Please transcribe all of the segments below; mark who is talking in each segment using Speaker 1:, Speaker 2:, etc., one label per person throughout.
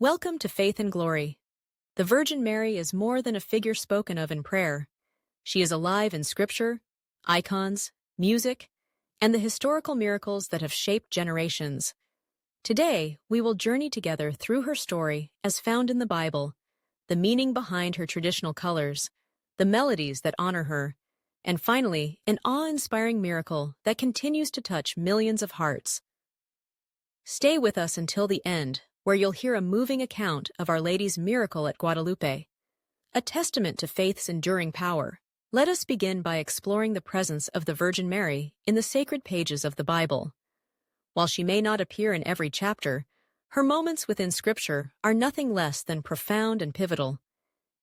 Speaker 1: Welcome to Faith and Glory. The Virgin Mary is more than a figure spoken of in prayer. She is alive in scripture, icons, music, and the historical miracles that have shaped generations. Today, we will journey together through her story as found in the Bible, the meaning behind her traditional colors, the melodies that honor her, and finally, an awe-inspiring miracle that continues to touch millions of hearts. Stay with us until the end, where you'll hear a moving account of Our Lady's miracle at Guadalupe, a testament to faith's enduring power. Let us begin by exploring the presence of the Virgin Mary in the sacred pages of the Bible. While she may not appear in every chapter, her moments within Scripture are nothing less than profound and pivotal.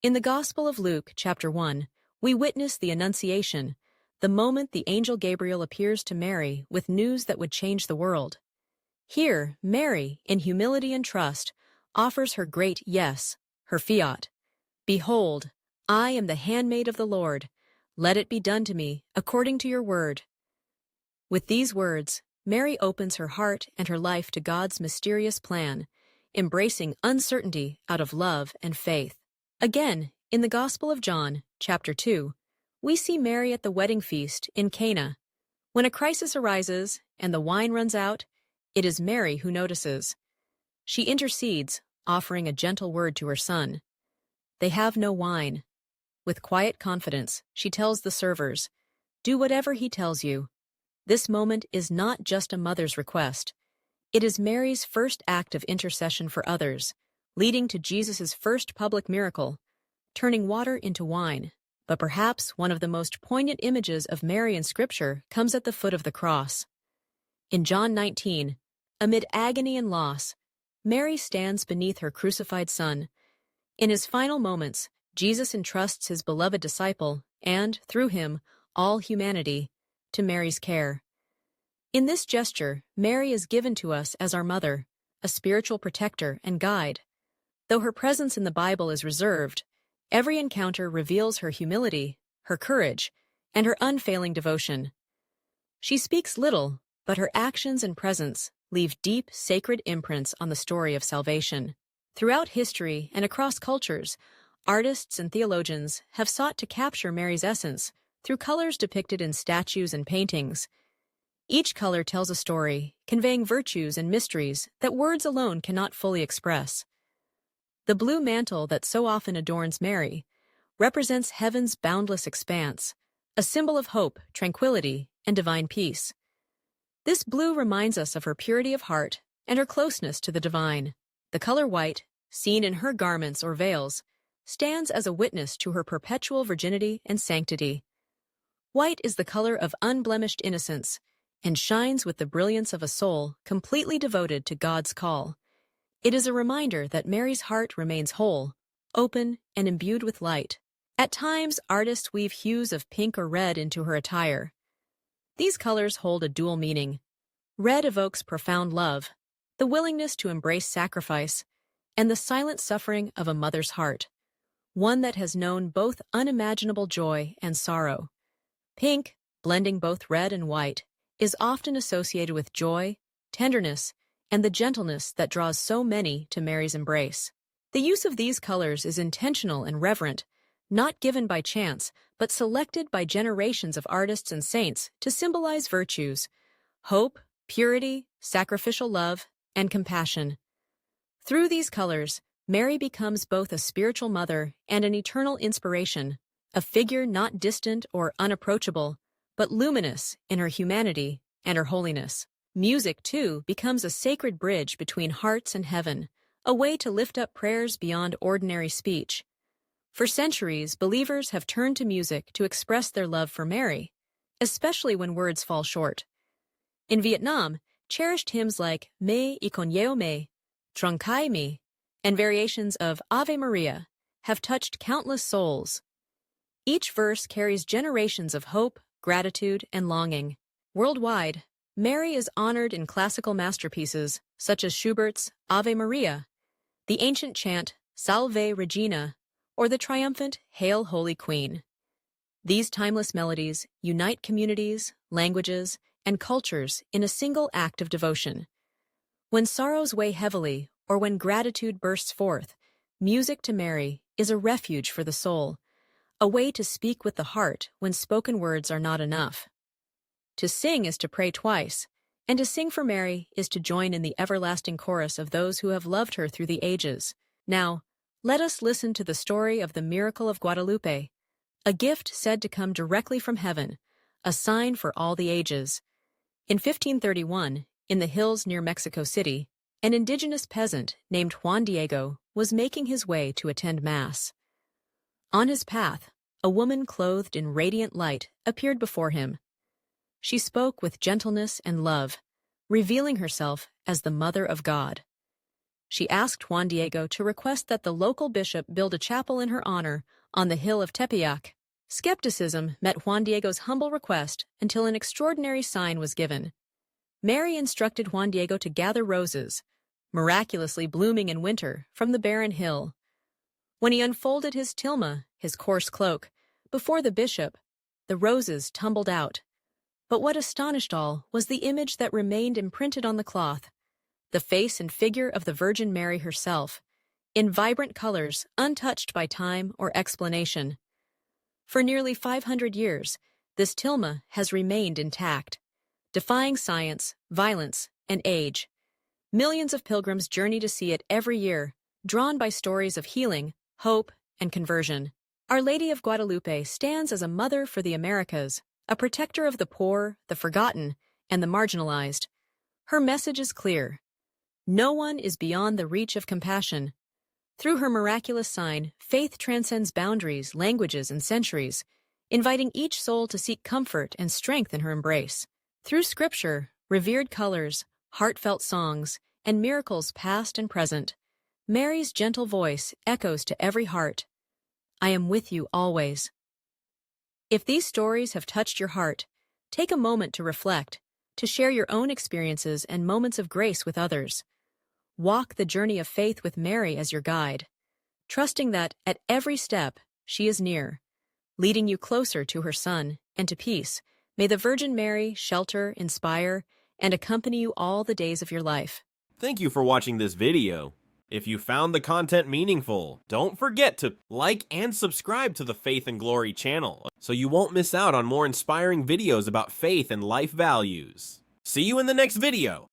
Speaker 1: In the Gospel of Luke, chapter 1, we witness the Annunciation, the moment the angel Gabriel appears to Mary with news that would change the world. Here, Mary, in humility and trust, offers her great yes, her fiat. Behold, I am the handmaid of the Lord. Let it be done to me, according to your word. With these words, Mary opens her heart and her life to God's mysterious plan, embracing uncertainty out of love and faith. Again, in the Gospel of John, chapter 2, we see Mary at the wedding feast in Cana. When a crisis arises and the wine runs out, it is Mary who notices. She intercedes, offering a gentle word to her son. They have no wine. With quiet confidence, she tells the servers, "Do whatever he tells you." This moment is not just a mother's request. It is Mary's first act of intercession for others, leading to Jesus' first public miracle, turning water into wine. But perhaps one of the most poignant images of Mary in Scripture comes at the foot of the cross. In John 19, amid agony and loss, Mary stands beneath her crucified son. In his final moments, Jesus entrusts his beloved disciple, and, through him, all humanity, to Mary's care. In this gesture, Mary is given to us as our mother, a spiritual protector and guide. Though her presence in the Bible is reserved, every encounter reveals her humility, her courage, and her unfailing devotion. She speaks little, but her actions and presence leave deep, sacred imprints on the story of salvation. Throughout history and across cultures, artists and theologians have sought to capture Mary's essence through colors depicted in statues and paintings. Each color tells a story, conveying virtues and mysteries that words alone cannot fully express. The blue mantle that so often adorns Mary represents heaven's boundless expanse, a symbol of hope, tranquility, and divine peace. This blue reminds us of her purity of heart and her closeness to the divine. The color white, seen in her garments or veils, stands as a witness to her perpetual virginity and sanctity. White is the color of unblemished innocence and shines with the brilliance of a soul completely devoted to God's call. It is a reminder that Mary's heart remains whole, open, and imbued with light. At times, artists weave hues of pink or red into her attire. These colors hold a dual meaning. Red evokes profound love, the willingness to embrace sacrifice, and the silent suffering of a mother's heart, one that has known both unimaginable joy and sorrow. Pink, blending both red and white, is often associated with joy, tenderness, and the gentleness that draws so many to Mary's embrace. The use of these colors is intentional and reverent, not given by chance, but selected by generations of artists and saints to symbolize virtues, hope, purity, sacrificial love, and compassion. Through these colors, Mary becomes both a spiritual mother and an eternal inspiration, a figure not distant or unapproachable, but luminous in her humanity and her holiness. Music, too, becomes a sacred bridge between hearts and heaven, a way to lift up prayers beyond ordinary speech. For centuries, believers have turned to music to express their love for Mary, especially when words fall short. In Vietnam, cherished hymns like Me y con me, Trong Kai Mi, and variations of Ave Maria have touched countless souls. Each verse carries generations of hope, gratitude, and longing. Worldwide, Mary is honored in classical masterpieces such as Schubert's Ave Maria, the ancient chant Salve Regina, or the triumphant Hail Holy Queen. These timeless melodies unite communities, languages, and cultures in a single act of devotion. When sorrows weigh heavily or when gratitude bursts forth, music to Mary is a refuge for the soul, a way to speak with the heart when spoken words are not enough. To sing is to pray twice, and to sing for Mary is to join in the everlasting chorus of those who have loved her through the ages. Now, let us listen to the story of the miracle of Guadalupe, a gift said to come directly from heaven, a sign for all the ages. In 1531, in the hills near Mexico City, an indigenous peasant named Juan Diego was making his way to attend Mass. On his path, a woman clothed in radiant light appeared before him. She spoke with gentleness and love, revealing herself as the Mother of God. She asked Juan Diego to request that the local bishop build a chapel in her honor on the hill of Tepeyac. Skepticism met Juan Diego's humble request until an extraordinary sign was given. Mary instructed Juan Diego to gather roses, miraculously blooming in winter, from the barren hill. When he unfolded his tilma, his coarse cloak, before the bishop, the roses tumbled out. But what astonished all was the image that remained imprinted on the cloth, the face and figure of the Virgin Mary herself, in vibrant colors untouched by time or explanation. For nearly 500 years, this tilma has remained intact, defying science, violence, and age. Millions of pilgrims journey to see it every year, drawn by stories of healing, hope, and conversion. Our Lady of Guadalupe stands as a mother for the Americas, a protector of the poor, the forgotten, and the marginalized. Her message is clear. No one is beyond the reach of compassion. Through her miraculous sign, faith transcends boundaries, languages, and centuries, inviting each soul to seek comfort and strength in her embrace. Through scripture, revered colors, heartfelt songs, and miracles past and present, Mary's gentle voice echoes to every heart. I am with you always. If these stories have touched your heart, take a moment to reflect, to share your own experiences and moments of grace with others. Walk the journey of faith with Mary as your guide, trusting that, at every step, she is near, leading you closer to her Son and to peace. May the Virgin Mary shelter, inspire, and accompany you all the days of your life.
Speaker 2: Thank you for watching this video. If you found the content meaningful, don't forget to like and subscribe to the Faith and Glory channel so you won't miss out on more inspiring videos about faith and life values. See you in the next video!